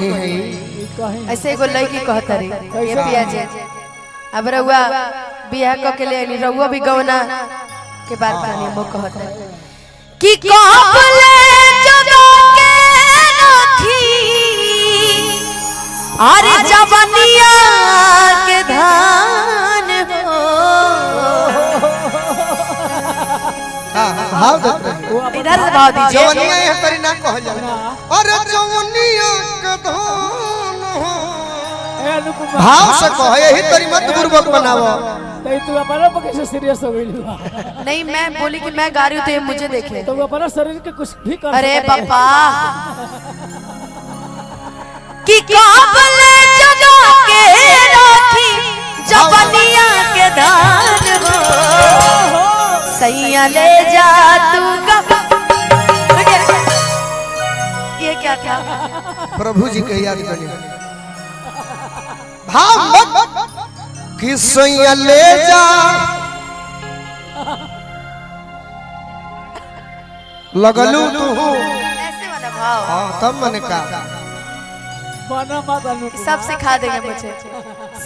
कही है ऐसे एगो लड़की कहता रही ये पिया जी अब रउआ बियाह क के ले रउआ भी गवना के बात कहानी मो कहता कि कहले जगह के रखी अरे जवनिया के धान हो भाव देते इधर से भाव दीजिए जवनिया यह तरी ना कह जाए अरे जवनिया के धान हो भाव से कह यही तरी मत पूर्वक बनाओ तू अपना कैसे सीरियस हो गई नहीं मैं बोली कि मैं गा रही हूँ तो ये मुझे देखे तो अपना शरीर के कुछ भी कर अरे पापा कि काबले जगह के राखी जवनिया के धान हो सैया ले जा तू ये क्या था प्रभु जी के याद बनी भाव मत कि सैया ले जा लगलू तू ऐसे वाला भाव तब मैंने कहा बना मत अनु सब सिखा देंगे मुझे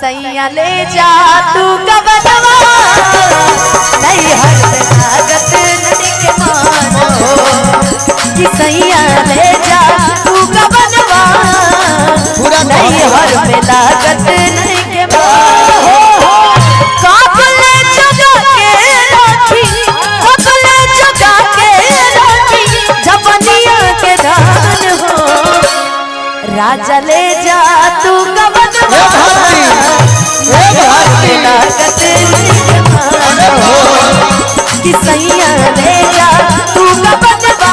सैया ले जा तू कबनवा नहीं हर लागत नहीं के मानो कि सैया ले जा तू कबनवा नहीं हर लागत नहीं के मानो काबले जगह के राखी काबले जगह के राखी जवनिया के धान हो राजा ले जा तू कबनवा लागत कि सैया ले जा तू कबनवा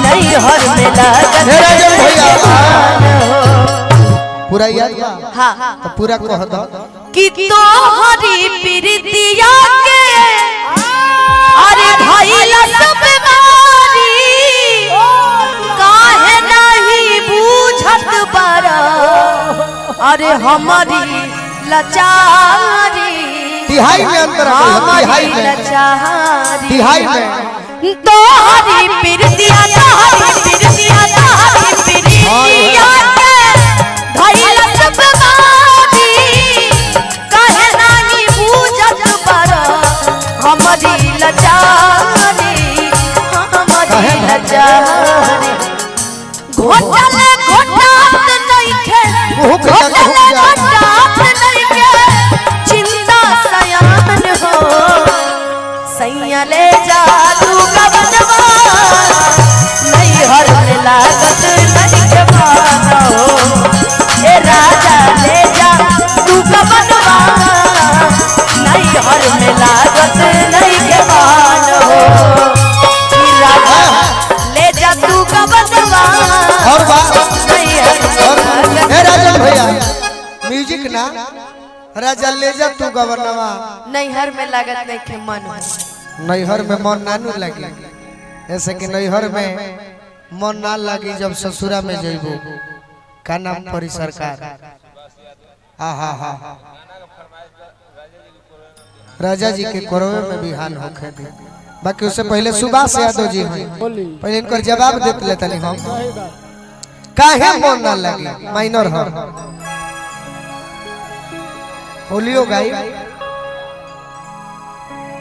नहीं हर में लागत पूरा याद बा हाँ तो पूरा कह दो कि तोहरी प्रीतिया के अरे धइला सब मारी काहे नहीं बूझत बारा अरे हमारी लाचारी तिहाई में अंतर है तिहाई में लाचारी तिहाई में तोहरी प्रीतिया तोहरी प्रीतिया तोहरी प्रीतिया के धइला सब मारी काहे नहीं बूझत बारा हमारी लाचारी हमारी लाचारी घोटाले घोटात नहीं खे घोटाले घोटात नहीं खे चिंता सयान हो सैया ले जा तू कबनवा नहीं हर लागत नहीं के मानो ए राजा ले जा तू कबनवा नहीं हर लागत नहीं के मानो राजा ले जा तू कबनवा और बात नहीं हर हे राजन भैया म्यूजिक ना राजा ले जा तू गवर्नवा नैहर में लागत नहीं के मन हो नैहर में मन नानू लगी ऐसे कि नैहर में मन ना लगी जब ससुरा में जइबो का नाम परी सरकार हाँ हाँ हाँ राजा जी के कोरवे में बिहान होखे दी बाकी उससे पहले सुभाष यादव जी हैं पहले इनकर जवाब देते लेते हम काहे मन ना लगी माइनर हो होलियो गाई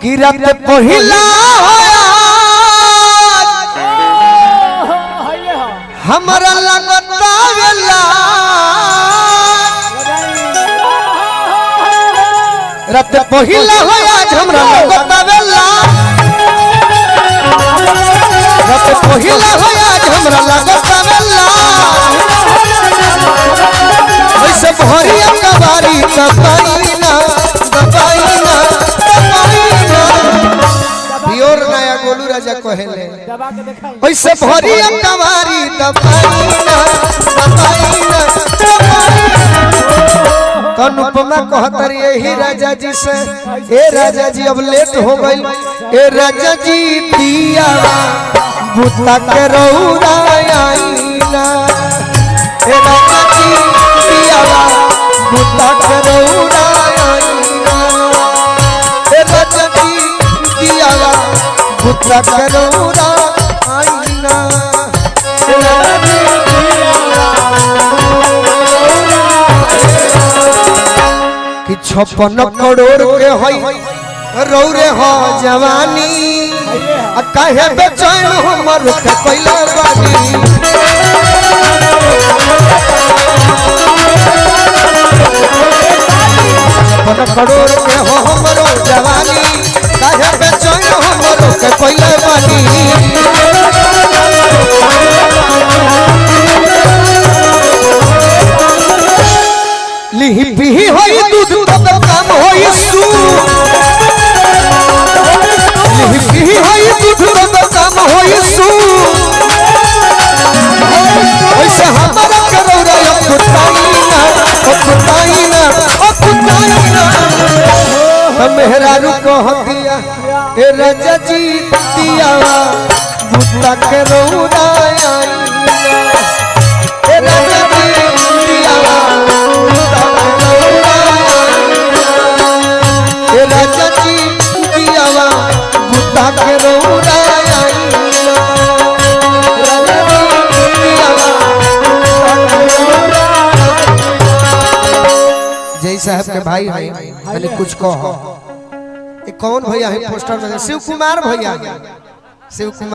गिरत पहिला हमरा लगता वेला रत पहिला हो आज हमरा लगता वेला रत पहिला हो आज हमरा लगता वेला वैसे भरिया कबारी दबाइना दबाइना दबाइना प्योर नया गोलू राजा कहेले वैसे भरिया कबारी दबाइना दबाइना तो अनुपमा कहतर यही राजा जी से ए राजा जी अब लेट हो गई ए राजा जी दिया बुता के रौरा आईना ए राजा जी दिया बुता के रौरा आईना ए राजा जी दिया बुता के रौरा आईना ए राजा जी दिया 56 करोड़ के हई रौरे हो जवानी आ काहे बेचैन हमर के कैला बानी 56 करोड़ के हो हमरो जवानी काहे बेचैन हमर के कैला बानी लिहि पिहि होई दूध तब काम होई सू लिहि पिहि होई दूध तब काम होई सू ऐसे हमारा करौरा कुताईना मेहरारू कहतिया ए राजा जी दिया बुता के रौरा ए राजा जी दिया राजा जी दियावा बुता के रौरा जय साहब के भाई है मैंने कुछ कहो कौन भैया है पोस्टर में शिव कुमार भैया शिव कुमार